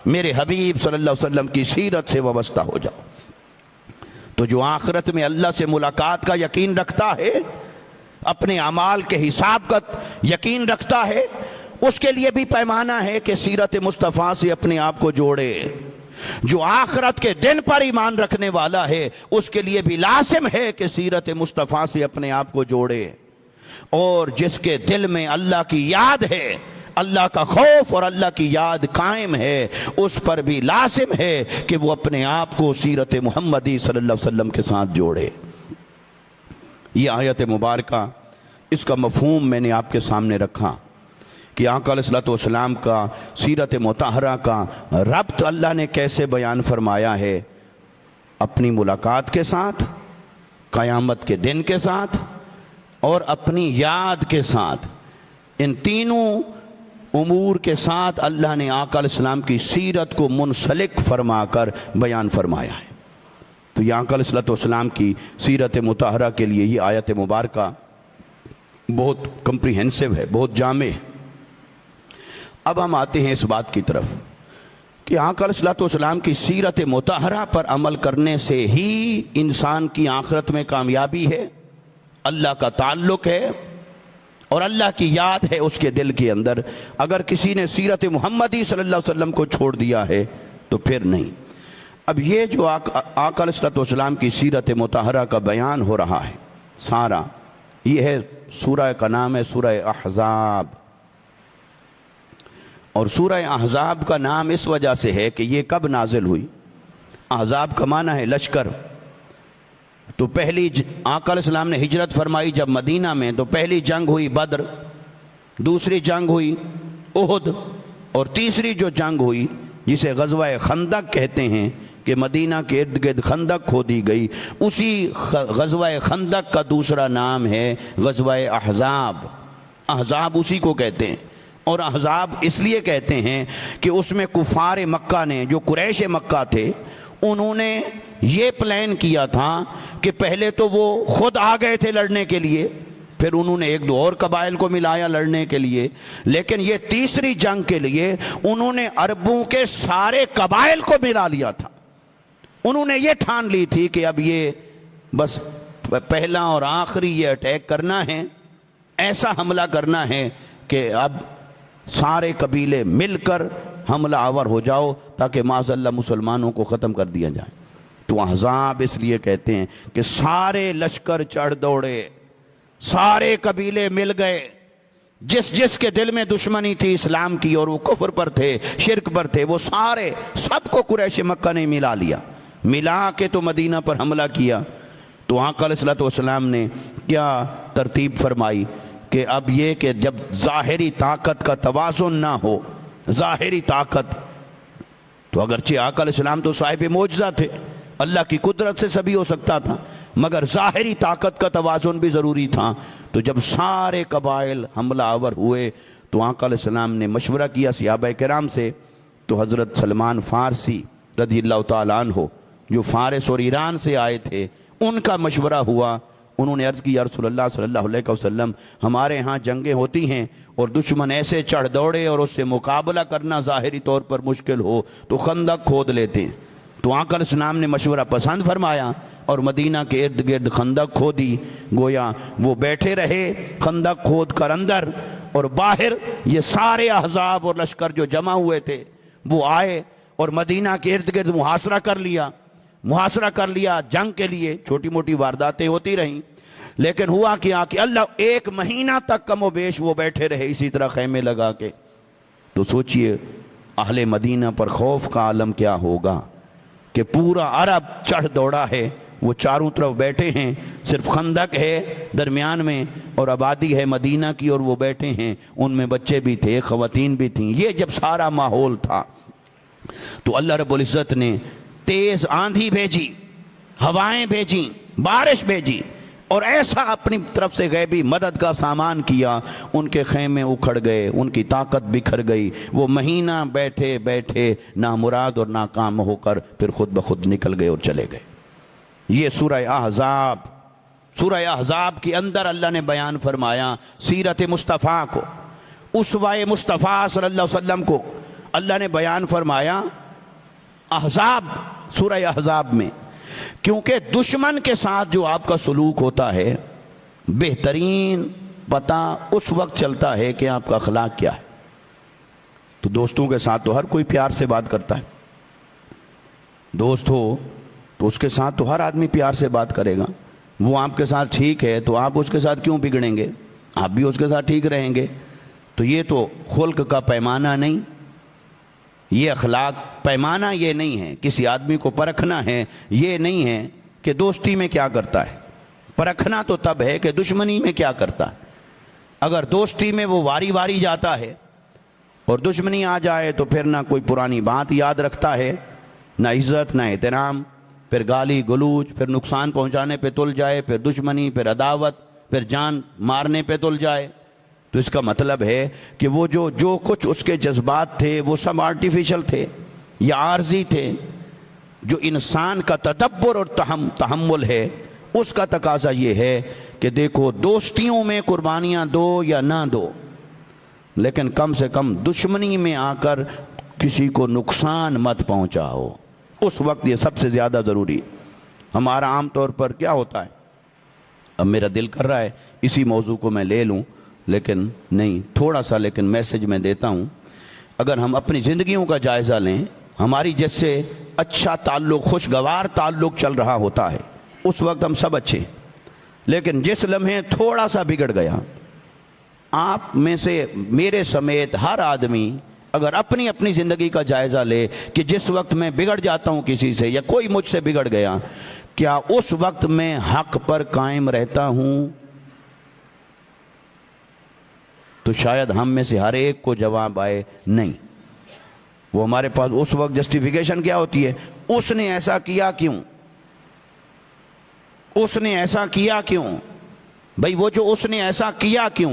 میرے حبیب صلی اللہ علیہ وسلم کی سیرت سے وابستہ ہو جاؤ۔ تو جو آخرت میں اللہ سے ملاقات کا یقین رکھتا ہے، اپنے اعمال کے حساب کا یقین رکھتا ہے، اس کے لیے بھی پیمانہ ہے کہ سیرت مصطفیٰ سے اپنے آپ کو جوڑے۔ جو آخرت کے دن پر ایمان رکھنے والا ہے، اس کے لیے بھی لازم ہے کہ سیرت مصطفیٰ سے اپنے آپ کو جوڑے، اور جس کے دل میں اللہ کی یاد ہے، اللہ کا خوف اور اللہ کی یاد قائم ہے، اس پر بھی لازم ہے کہ وہ اپنے آپ کو سیرت محمدی صلی اللہ علیہ وسلم کے ساتھ جوڑے۔ یہ آیت مبارکہ، اس کا مفہوم میں نے آپ کے سامنے رکھا کہ آقا علیہ السلام کا سیرت مطہرہ کا ربط اللہ نے کیسے بیان فرمایا ہے، اپنی ملاقات کے ساتھ، قیامت کے دن کے ساتھ، اور اپنی یاد کے ساتھ۔ ان تینوں امور کے ساتھ اللہ نے آقا علیہ السلام کی سیرت کو منسلک فرما کر بیان فرمایا ہے۔ تو یہ آقا علیہ السلام کی سیرت مطہرہ کے لیے یہ آیت مبارکہ بہت کمپریہنسو ہے، بہت جامع ہے۔ اب ہم آتے ہیں اس بات کی طرف کہ آقا علیہ السلام کی سیرت مطہرہ پر عمل کرنے سے ہی انسان کی آخرت میں کامیابی ہے، اللہ کا تعلق ہے اور اللہ کی یاد ہے اس کے دل کے اندر۔ اگر کسی نے سیرت محمدی صلی اللہ علیہ وسلم کو چھوڑ دیا ہے تو پھر نہیں۔ اب یہ جو آقا علیہ السلام کی سیرت مطہرہ کا بیان ہو رہا ہے سارا، یہ ہے سورہ کا نام ہے سورہ احزاب۔ اور سورہ احزاب کا نام اس وجہ سے ہے کہ یہ کب نازل ہوئی؟ احزاب کا معنی ہے لشکر۔ تو پہلی آقا علیہ السلام نے ہجرت فرمائی جب مدینہ میں، تو پہلی جنگ ہوئی بدر، دوسری جنگ ہوئی احد، اور تیسری جو جنگ ہوئی جسے غزوہ خندق کہتے ہیں کہ مدینہ کے ارد گرد خندق کھودی گئی، اسی غزوہ خندق کا دوسرا نام ہے غزوہ احزاب۔ احزاب اسی کو کہتے ہیں، اور احزاب اس لیے کہتے ہیں کہ اس میں کفار مکہ نے، جو قریش مکہ تھے، انہوں نے یہ پلان کیا تھا کہ پہلے تو وہ خود آ گئے تھے لڑنے کے لیے، پھر انہوں نے ایک دو اور قبائل کو ملایا لڑنے کے لیے، لیکن یہ تیسری جنگ کے لیے انہوں نے عربوں کے سارے قبائل کو ملا لیا تھا۔ انہوں نے یہ ٹھان لی تھی کہ اب یہ بس پہلا اور آخری یہ اٹیک کرنا ہے، ایسا حملہ کرنا ہے کہ اب سارے قبیلے مل کر حملہ آور ہو جاؤ تاکہ معاذ اللہ مسلمانوں کو ختم کر دیا جائے۔ تو احزاب اس لیے کہتے ہیں کہ سارے لشکر چڑھ دوڑے، سارے قبیلے مل گئے، جس جس کے دل میں دشمنی تھی اسلام کی اور وہ کفر پر تھے، شرک پر تھے، وہ سارے سب کو قریش مکہ نے ملا لیا، ملا کے تو مدینہ پر حملہ کیا۔ تو آقا علیہ السلام نے کیا ترتیب فرمائی کہ اب یہ کہ جب ظاہری طاقت کا توازن نہ ہو، ظاہری طاقت تو اگرچہ آقا علیہ السلام تو صاحب معجزہ تھے، اللہ کی قدرت سے سبھی ہو سکتا تھا، مگر ظاہری طاقت کا توازن بھی ضروری تھا۔ تو جب سارے قبائل حملہ آور ہوئے تو آقا علیہ السلام نے مشورہ کیا صحابہ کرام سے۔ تو حضرت سلمان فارسی رضی اللہ تعالیٰ عنہ جو فارس اور ایران سے آئے تھے، ان کا مشورہ ہوا۔ انہوں نے عرض کی یا رسول اللہ صلی اللہ علیہ وسلم، ہمارے ہاں جنگیں ہوتی ہیں اور دشمن ایسے چڑھ دوڑے اور اس سے مقابلہ کرنا ظاہری طور پر مشکل ہو تو خندق کھود لیتے ہیں۔ تو آقا علیہ السلام نے مشورہ پسند فرمایا اور مدینہ کے ارد گرد خندق کھودی۔ گویا وہ بیٹھے رہے خندق کھود کر اندر، اور باہر یہ سارے احزاب اور لشکر جو جمع ہوئے تھے وہ آئے اور مدینہ کے ارد گرد محاصرہ کر لیا جنگ کے لیے۔ چھوٹی موٹی وارداتیں ہوتی رہیں، لیکن ہوا کیا کہ اللہ ایک مہینہ تک کم و بیش وہ بیٹھے رہے اسی طرح خیمے لگا کے۔ تو سوچئے اہل مدینہ پر خوف کا عالم کیا ہوگا کہ پورا عرب چڑھ دوڑا ہے، وہ چاروں طرف بیٹھے ہیں، صرف خندق ہے درمیان میں اور آبادی ہے مدینہ کی، اور وہ بیٹھے ہیں، ان میں بچے بھی تھے، خواتین بھی تھیں۔ یہ جب سارا ماحول تھا تو اللہ رب العزت نے تیز آندھی بھیجی، ہوائیں بھیجی، بارش بھیجی، اور ایسا اپنی طرف سے غیبی مدد کا سامان کیا، ان کے خیمے اکھڑ گئے، ان کی طاقت بکھر گئی۔ وہ مہینہ بیٹھے بیٹھے نامراد اور ناکام ہو کر پھر خود بخود نکل گئے اور چلے گئے۔ یہ سورہ احزاب سورہ احزاب کے اندر اللہ نے بیان فرمایا سیرت مصطفیٰ کو، اسوہ مصطفیٰ صلی اللہ علیہ وسلم کو اللہ نے بیان فرمایا احزاب، سورہ احزاب میں، کیونکہ دشمن کے ساتھ جو آپ کا سلوک ہوتا ہے بہترین پتہ اس وقت چلتا ہے کہ آپ کا اخلاق کیا ہے۔ تو دوستوں کے ساتھ تو ہر کوئی پیار سے بات کرتا ہے، دوست ہو تو اس کے ساتھ تو ہر آدمی پیار سے بات کرے گا۔ وہ آپ کے ساتھ ٹھیک ہے تو آپ اس کے ساتھ کیوں بگڑیں گے؟ آپ بھی اس کے ساتھ ٹھیک رہیں گے۔ تو یہ تو خلق کا پیمانہ نہیں، یہ اخلاق پیمانہ یہ نہیں ہے، کسی آدمی کو پرکھنا ہے یہ نہیں ہے کہ دوستی میں کیا کرتا ہے، پرکھنا تو تب ہے کہ دشمنی میں کیا کرتا ہے۔ اگر دوستی میں وہ واری واری جاتا ہے اور دشمنی آ جائے تو پھر نہ کوئی پرانی بات یاد رکھتا ہے، نہ عزت نہ احترام، پھر گالی گلوچ، پھر نقصان پہنچانے پہ تل جائے، پھر دشمنی، پھر عداوت، پھر جان مارنے پہ تل جائے۔ تو اس کا مطلب ہے کہ وہ جو کچھ اس کے جذبات تھے وہ سب آرٹیفیشل تھے یا عارضی تھے۔ جو انسان کا تدبر اور تحمل ہے اس کا تقاضا یہ ہے کہ دیکھو دوستیوں میں قربانیاں دو یا نہ دو، لیکن کم سے کم دشمنی میں آ کر کسی کو نقصان مت پہنچاؤ، اس وقت یہ سب سے زیادہ ضروری ہے۔ ہمارا عام طور پر کیا ہوتا ہے، اب میرا دل کر رہا ہے اسی موضوع کو میں لے لوں، لیکن نہیں، تھوڑا سا لیکن میسج میں دیتا ہوں۔ اگر ہم اپنی زندگیوں کا جائزہ لیں، ہماری جس سے اچھا تعلق، خوشگوار تعلق چل رہا ہوتا ہے اس وقت ہم سب اچھے ہیں، لیکن جس لمحے تھوڑا سا بگڑ گیا، آپ میں سے میرے سمیت ہر آدمی اگر اپنی اپنی زندگی کا جائزہ لے کہ جس وقت میں بگڑ جاتا ہوں کسی سے یا کوئی مجھ سے بگڑ گیا، کیا اس وقت میں حق پر قائم رہتا ہوں؟ تو شاید ہم میں سے ہر ایک کو جواب آئے نہیں۔ وہ ہمارے پاس اس وقت جسٹیفیکیشن کیا ہوتی ہے، اس نے ایسا کیا کیوں، اس نے ایسا کیا کیوں؟ بھئی وہ جو اس نے ایسا کیا کیوں،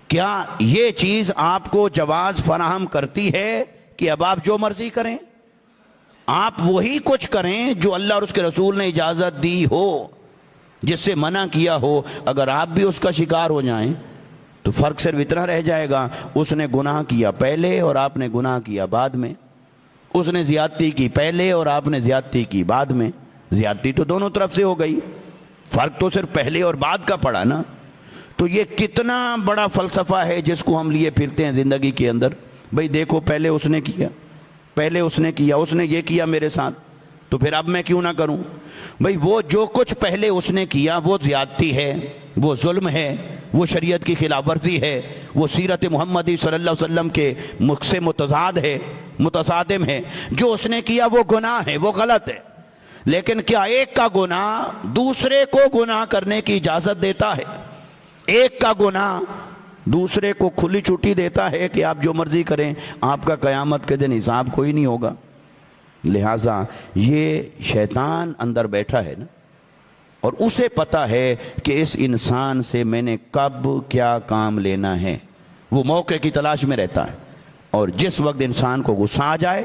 کیا یہ چیز آپ کو جواز فراہم کرتی ہے کہ اب آپ جو مرضی کریں؟ آپ وہی کچھ کریں جو اللہ اور اس کے رسول نے اجازت دی ہو، جس سے منع کیا ہو۔ اگر آپ بھی اس کا شکار ہو جائیں تو فرق صرف اتنا رہ جائے گا، اس نے گناہ کیا پہلے اور آپ نے گناہ کیا بعد میں، اس نے زیادتی کی پہلے اور آپ نے زیادتی کی بعد میں۔ زیادتی تو دونوں طرف سے ہو گئی، فرق تو صرف پہلے اور بعد کا پڑا نا۔ تو یہ کتنا بڑا فلسفہ ہے جس کو ہم لیے پھرتے ہیں زندگی کے اندر۔ بھئی دیکھو پہلے اس نے کیا، پہلے اس نے کیا، اس نے یہ کیا میرے ساتھ، تو پھر اب میں کیوں نہ کروں؟ بھئی وہ جو کچھ پہلے اس نے کیا وہ زیادتی ہے، وہ ظلم ہے، وہ شریعت کی خلاف ورزی ہے، وہ سیرت محمدی صلی اللہ علیہ وسلم کے مخ سے متضاد ہے، متصادم ہے۔ جو اس نے کیا وہ گناہ ہے، وہ غلط ہے۔ لیکن کیا ایک کا گناہ دوسرے کو گناہ کرنے کی اجازت دیتا ہے؟ ایک کا گناہ دوسرے کو کھلی چھٹی دیتا ہے کہ آپ جو مرضی کریں، آپ کا قیامت کے دن حساب کوئی نہیں ہوگا؟ لہٰذا یہ شیطان اندر بیٹھا ہے نا، اور اسے پتا ہے کہ اس انسان سے میں نے کب کیا کام لینا ہے، وہ موقع کی تلاش میں رہتا ہے۔ اور جس وقت انسان کو غصہ آ جائے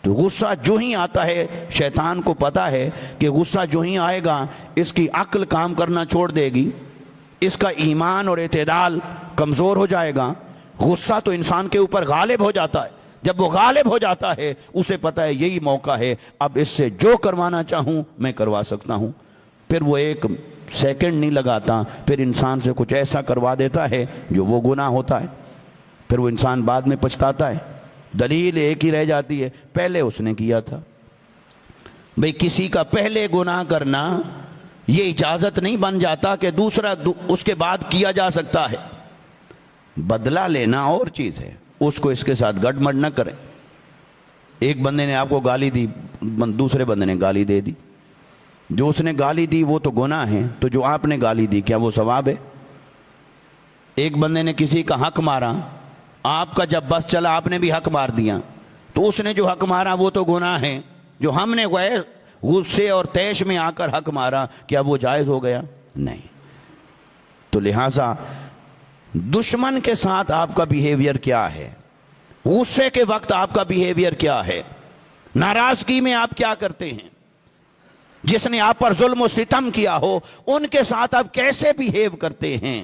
تو غصہ جو ہی آتا ہے، شیطان کو پتا ہے کہ غصہ جو ہی آئے گا اس کی عقل کام کرنا چھوڑ دے گی، اس کا ایمان اور اعتدال کمزور ہو جائے گا۔ غصہ تو انسان کے اوپر غالب ہو جاتا ہے، جب وہ غالب ہو جاتا ہے اسے پتا ہے یہی موقع ہے، اب اس سے جو کروانا چاہوں میں کروا سکتا ہوں۔ پھر وہ ایک سیکنڈ نہیں لگاتا، پھر انسان سے کچھ ایسا کروا دیتا ہے جو وہ گناہ ہوتا ہے، پھر وہ انسان بعد میں پچھتاتا ہے۔ دلیل ایک ہی رہ جاتی ہے، پہلے اس نے کیا تھا۔ بھئی کسی کا پہلے گناہ کرنا یہ اجازت نہیں بن جاتا کہ دوسرا اس کے بعد کیا جا سکتا ہے۔ بدلہ لینا اور چیز ہے، اس کو اس کے ساتھ گڑبڑ نہ کریں۔ ایک بندے نے آپ کو گالی دی، دوسرے بندے نے گالی دے دی، جو اس نے گالی دی وہ تو گناہ ہے، تو جو آپ نے گالی دی کیا وہ ثواب ہے؟ ایک بندے نے کسی کا حق مارا، آپ کا جب بس چلا آپ نے بھی حق مار دیا، تو اس نے جو حق مارا وہ تو گناہ ہے، جو ہم نے غصے اور تیش میں آ کر حق مارا کیا وہ جائز ہو گیا؟ نہیں۔ تو لہٰذا دشمن کے ساتھ آپ کا بیہیویئر کیا ہے، غصے کے وقت آپ کا بیہیویئر کیا ہے، ناراضگی میں آپ کیا کرتے ہیں؟ جس نے آپ پر ظلم و ستم کیا ہو ان کے ساتھ آپ کیسے بیہیو کرتے ہیں.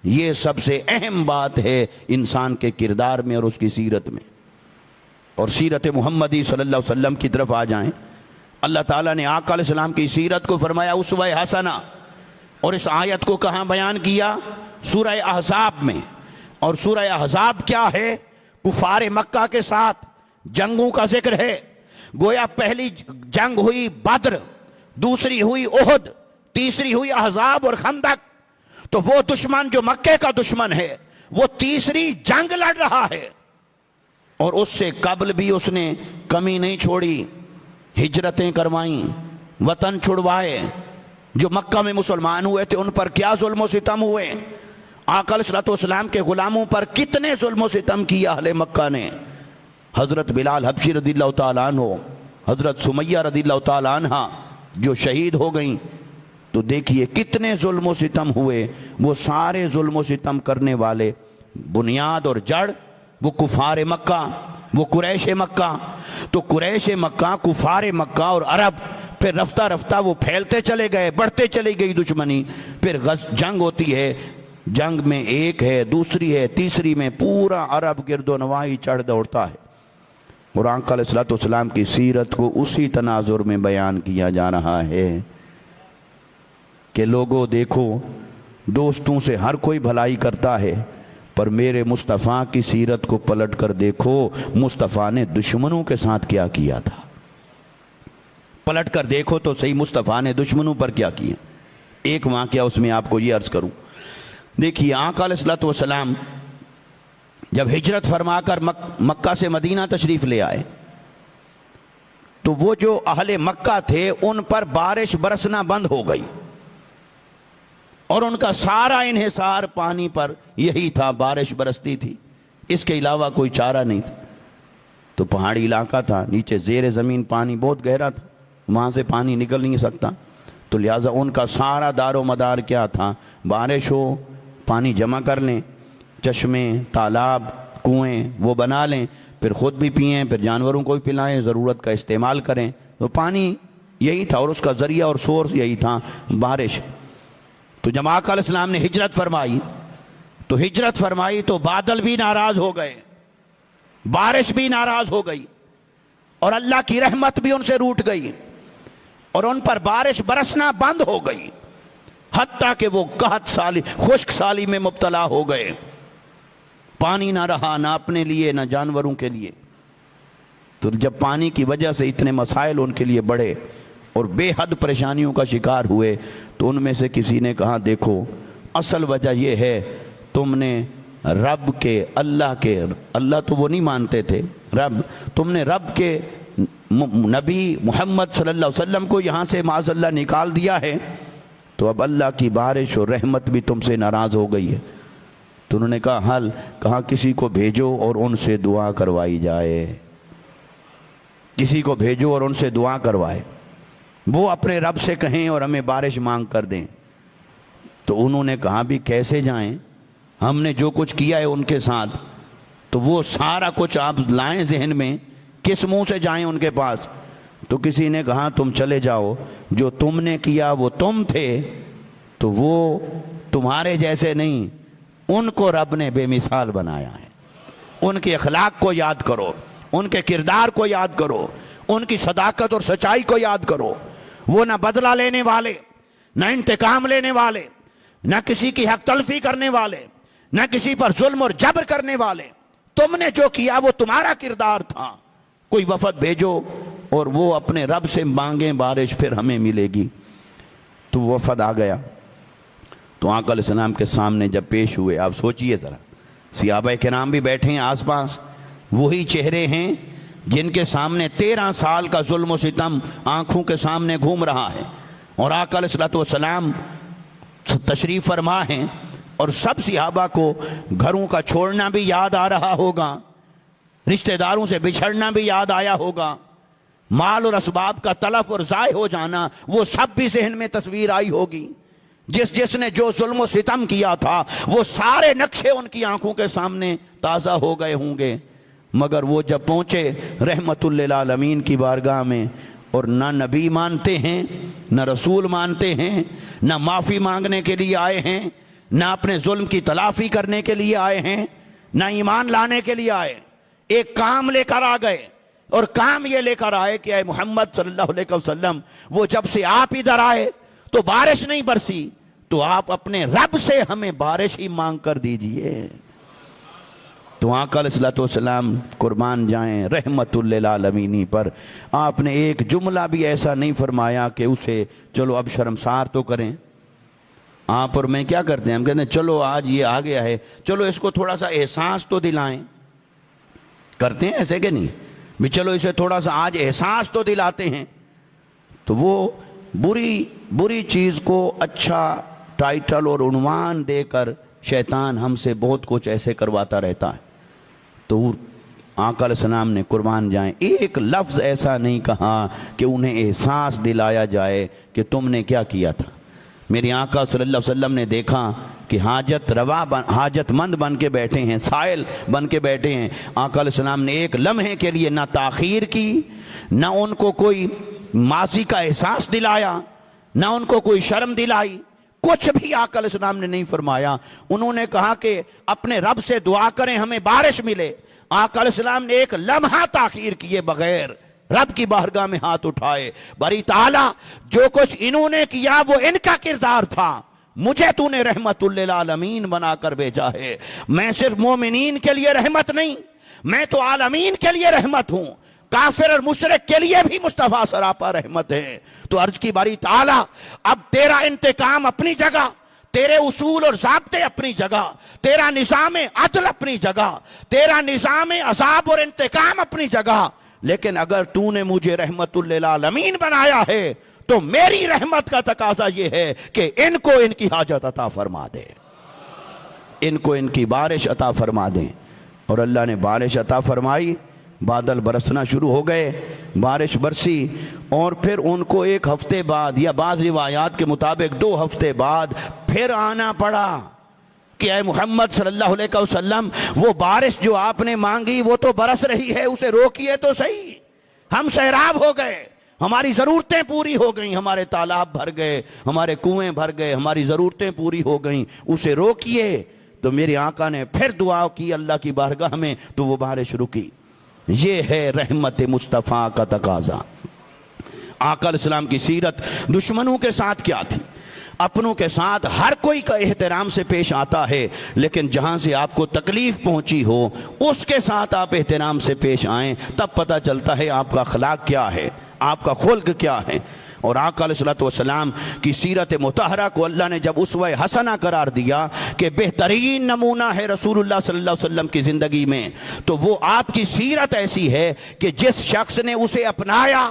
یہ سب سے اہم بات ہے انسان کے کردار میں اور اس کی سیرت میں. اور سیرت محمدی صلی اللہ علیہ وسلم کی طرف آ جائیں. اللہ تعالیٰ نے آقا علیہ السلام کی سیرت کو فرمایا اسوہ حسنہ، اور اس آیت کو کہاں بیان کیا؟ سورہ احزاب میں. اور سورہ احزاب کیا ہے؟ کفار مکہ کے ساتھ جنگوں کا ذکر ہے. گویا پہلی جنگ ہوئی بدر، دوسری ہوئی احد، تیسری ہوئی احزاب اور خندق. تو وہ دشمن جو مکے کا دشمن ہے وہ تیسری جنگ لڑ رہا ہے، اور اس سے قبل بھی اس نے کمی نہیں چھوڑی، ہجرتیں کروائیں، وطن چھڑوائے. جو مکہ میں مسلمان ہوئے تھے ان پر کیا ظلم و ستم ہوئے. آقا علیہ السلام کے غلاموں پر کتنے ظلم و ستم کیا اہل مکہ نے. حضرت بلال حبشی رضی اللہ تعالیٰ عنہ، حضرت سمیہ رضی اللہ تعالیٰ عنہ جو شہید ہو گئیں، تو دیکھیے کتنے ظلم و ستم ہوئے. وہ سارے ظلم و ستم کرنے والے بنیاد اور جڑ وہ کفار مکہ، وہ قریش مکہ. تو قریش مکہ، کفار مکہ اور عرب، پھر رفتہ رفتہ وہ پھیلتے چلے گئے، بڑھتے چلی گئی دشمنی. پھر جنگ ہوتی ہے، جنگ میں ایک ہے، دوسری ہے، تیسری میں پورا عرب گرد و نواحی چڑھ دوڑتا ہے. اور آقا علیہ السلام کی سیرت کو اسی تناظر میں بیان کیا جا رہا ہے کہ لوگوں دیکھو، دوستوں سے ہر کوئی بھلائی کرتا ہے، پر میرے مصطفیٰ کی سیرت کو پلٹ کر دیکھو مصطفیٰ نے دشمنوں کے ساتھ کیا کیا تھا. پلٹ کر دیکھو تو صحیح مصطفیٰ نے دشمنوں پر کیا کیا. ایک واقعہ اس میں آپ کو یہ عرض کروں. دیکھیے آقا علیہ السلام جب ہجرت فرما کر مکہ سے مدینہ تشریف لے آئے تو وہ جو اہل مکہ تھے ان پر بارش برسنا بند ہو گئی، اور ان کا سارا انحصار پانی پر یہی تھا، بارش برستی تھی، اس کے علاوہ کوئی چارہ نہیں تھا. تو پہاڑی علاقہ تھا، نیچے زیر زمین پانی بہت گہرا تھا، وہاں سے پانی نکل نہیں سکتا. تو لہٰذا ان کا سارا دار و مدار کیا تھا؟ بارش ہو پانی جمع کر لیں، چشمے، تالاب، کنویں وہ بنا لیں، پھر خود بھی پئیں، پھر جانوروں کو بھی پلائیں، ضرورت کا استعمال کریں. تو پانی یہی تھا، اور اس کا ذریعہ اور سورس یہی تھا، بارش. تو جب آقا علیہ السلام نے ہجرت فرمائی تو بادل بھی ناراض ہو گئے، بارش بھی ناراض ہو گئی، اور اللہ کی رحمت بھی ان سے روٹ گئی، اور ان پر بارش برسنا بند ہو گئی، حتیٰ کہ وہ قحط سالی، خشک سالی میں مبتلا ہو گئے. پانی نہ رہا، نہ اپنے لیے نہ جانوروں کے لیے. تو جب پانی کی وجہ سے اتنے مسائل ان کے لیے بڑھے اور بے حد پریشانیوں کا شکار ہوئے، تو ان میں سے کسی نے کہا دیکھو اصل وجہ یہ ہے تم نے رب کے، اللہ تو وہ نہیں مانتے تھے، رب، تم نے رب کے نبی محمد صلی اللہ علیہ وسلم کو یہاں سے معاذ اللہ نکال دیا ہے، تو اب اللہ کی بارش اور رحمت بھی تم سے ناراض ہو گئی ہے. تو انہوں نے کہا کسی کو بھیجو اور ان سے دعا کروائی جائے، کسی کو بھیجو اور ان سے دعا کروائے، وہ اپنے رب سے کہیں اور ہمیں بارش مانگ کر دیں. تو انہوں نے کہا بھی کیسے جائیں، ہم نے جو کچھ کیا ہے ان کے ساتھ، تو وہ سارا کچھ آپ لائیں ذہن میں، کس منہ سے جائیں ان کے پاس. تو کسی نے کہا تم چلے جاؤ، جو تم نے کیا وہ تم تھے، تو وہ تمہارے جیسے نہیں، ان کو رب نے بے مثال بنایا ہے. ان کے اخلاق کو یاد کرو، ان کے کردار کو یاد کرو، ان کی صداقت اور سچائی کو یاد کرو. وہ نہ بدلہ لینے والے، نہ انتقام لینے والے، نہ کسی کی حق تلفی کرنے والے، نہ کسی پر ظلم اور جبر کرنے والے. تم نے جو کیا وہ تمہارا کردار تھا. کوئی وفد بھیجو اور وہ اپنے رب سے مانگیں بارش، پھر ہمیں ملے گی. تو وفد آ گیا. تو آقا علیہ السلام کے سامنے جب پیش ہوئے، آپ سوچئے ذرا، صحابہ کرام بھی بیٹھے ہیں آس پاس، وہی چہرے ہیں جن کے سامنے 13 سال کا ظلم و ستم آنکھوں کے سامنے گھوم رہا ہے. اور آقا علیہ السلام تشریف فرما ہیں، اور سب صحابہ کو گھروں کا چھوڑنا بھی یاد آ رہا ہوگا، رشتہ داروں سے بچھڑنا بھی یاد آیا ہوگا، مال اور اسباب کا تلف اور ضائع ہو جانا وہ سب بھی ذہن میں تصویر آئی ہوگی. جس نے جو ظلم و ستم کیا تھا وہ سارے نقشے ان کی آنکھوں کے سامنے تازہ ہو گئے ہوں گے. مگر وہ جب پہنچے رحمت للعالمین کی بارگاہ میں، اور نہ نبی مانتے ہیں نہ رسول مانتے ہیں، نہ معافی مانگنے کے لیے آئے ہیں، نہ اپنے ظلم کی تلافی کرنے کے لیے آئے ہیں، نہ ایمان لانے کے لیے آئے، ایک کام لے کر آ گئے، اور کام یہ لے کر آئے کہ اے محمد صلی اللہ علیہ وسلم، وہ جب سے آپ ادھر آئے تو بارش نہیں برسی، تو آپ اپنے رب سے ہمیں بارش ہی مانگ کر دیجئے۔ تو آقا علیہ السلام قربان جائیں رحمت للعالمین پر، آپ نے ایک جملہ بھی ایسا نہیں فرمایا کہ اسے چلو اب شرمسار تو کریں۔ آپ اور میں کیا کرتے ہیں؟ ہم کہتے ہیں چلو آج یہ آ گیا ہے، چلو اس کو تھوڑا سا احساس تو دلائیں، کرتے ہیں ایسے کہ نہیں بھی چلو اسے تھوڑا سا آج احساس تو دلاتے ہیں۔ تو وہ بری چیز کو اچھا ٹائٹل اور عنوان دے کر شیطان ہم سے بہت کچھ ایسے کرواتا رہتا ہے۔ تو آقا علیہ السلام نے قربان جائیں ایک لفظ ایسا نہیں کہا کہ انہیں احساس دلایا جائے کہ تم نے کیا کیا تھا۔ میرے آقا صلی اللہ علیہ وسلم نے دیکھا کہ حاجت مند بن کے بیٹھے ہیں، سائل بن کے بیٹھے ہیں۔ آقا علیہ السلام نے ایک لمحے کے لیے نہ تاخیر کی، نہ ان کو کوئی ماضی کا احساس دلایا، نہ ان کو کوئی شرم دلائی، کچھ بھی آقا علیہ السلام نے نہیں فرمایا۔ انہوں نے کہا کہ اپنے رب سے دعا کریں ہمیں بارش ملے۔ آقا علیہ السلام نے ایک لمحہ تاخیر کیے بغیر رب کی بارگاہ میں ہاتھ اٹھائے، باری تعالیٰ جو کچھ انہوں نے کیا وہ ان کا کردار تھا، مجھے تو نے رحمت للعالمین بنا کر بھیجا ہے۔ میں صرف مومنین کے لیے رحمت نہیں، میں تو عالمین کے لیے رحمت ہوں، کافر اور مشرک کے لیے بھی مصطفیٰ سراپا رحمت ہے۔ تو عرض کی باری تعالیٰ اب تیرا انتقام اپنی جگہ، تیرے اصول اور ضابطے اپنی جگہ، تیرا نظام عدل اپنی جگہ، تیرا نظام عذاب اور انتقام اپنی جگہ، لیکن اگر تو نے مجھے رحمت للعالمین بنایا ہے تو میری رحمت کا تقاضا یہ ہے کہ ان کو ان کی حاجت عطا فرما دے، ان کو ان کی بارش عطا فرما دیں۔ اور اللہ نے بارش عطا فرمائی، بادل برسنا شروع ہو گئے، بارش برسی، اور پھر ان کو ایک ہفتے بعد یا بعض روایات کے مطابق 2 ہفتے بعد پھر آنا پڑا کہ اے محمد صلی اللہ علیہ وسلم وہ بارش جو آپ نے مانگی وہ تو برس رہی ہے، اسے روکیے تو صحیح، ہم سیراب ہو گئے، ہماری ضرورتیں پوری ہو گئیں، ہمارے تالاب بھر گئے، ہمارے کنویں بھر گئے، ہماری ضرورتیں پوری ہو گئیں، اسے روکیے۔ تو میرے آقا نے پھر دعا کی اللہ کی بارگاہ میں، تو وہ بارش رکی۔ یہ ہے رحمت مصطفیٰ کا تقاضا۔ آقا علیہ السلام کی سیرت دشمنوں کے ساتھ کیا تھی؟ اپنوں کے ساتھ ہر کوئی کا احترام سے پیش آتا ہے، لیکن جہاں سے آپ کو تکلیف پہنچی ہو اس کے ساتھ آپ احترام سے پیش آئیں، تب پتہ چلتا ہے آپ کا اخلاق کیا ہے، آپ کا خلق کیا ہے۔ اور آقا علیہ السلام کی سیرت مطہرہ کو اللہ نے جب اسوہ حسنہ قرار دیا کہ بہترین نمونہ ہے رسول اللہ صلی اللہ علیہ وسلم کی زندگی میں، تو وہ آپ کی سیرت ایسی ہے کہ جس شخص نے اسے اپنایا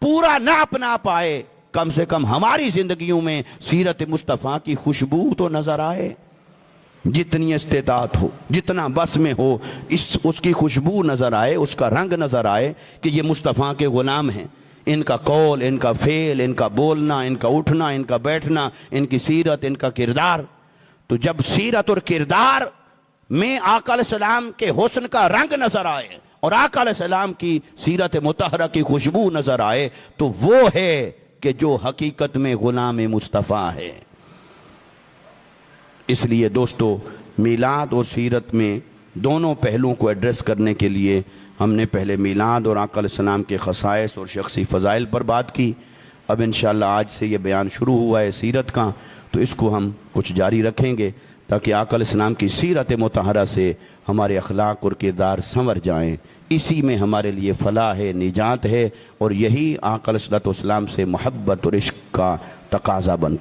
پورا نہ اپنا پائے، کم سے کم ہماری زندگیوں میں سیرت مصطفیٰ کی خوشبو تو نظر آئے، جتنی استطاعت ہو، جتنا بس میں ہو، اس کی خوشبو نظر آئے، اس کا رنگ نظر آئے کہ یہ مصطفیٰ کے غلام ہیں، ان کا قول، ان کا فعل، ان کا بولنا، ان کا اٹھنا، ان کا بیٹھنا، ان کی سیرت، ان کا کردار۔ تو جب سیرت اور کردار میں آقا علیہ السلام کے حسن کا رنگ نظر آئے اور آقا علیہ السلام کی سیرت مطہرہ کی خوشبو نظر آئے، تو وہ ہے کہ جو حقیقت میں غلام مصطفیٰ ہے۔ اس لیے دوستو، میلاد اور سیرت میں دونوں پہلوؤں کو ایڈریس کرنے کے لیے ہم نے پہلے میلاد اور آقا علیہ السلام کے خصائص اور شخصی فضائل پر بات کی۔ اب انشاءاللہ آج سے یہ بیان شروع ہوا ہے سیرت کا، تو اس کو ہم کچھ جاری رکھیں گے تاکہ آقا علیہ السلام کی سیرت مطہرہ سے ہمارے اخلاق اور کردار سنور جائیں۔ اسی میں ہمارے لیے فلاح ہے، نجات ہے، اور یہی آقا علیہ السلام سے محبت اور عشق کا تقاضا بنتا ہے۔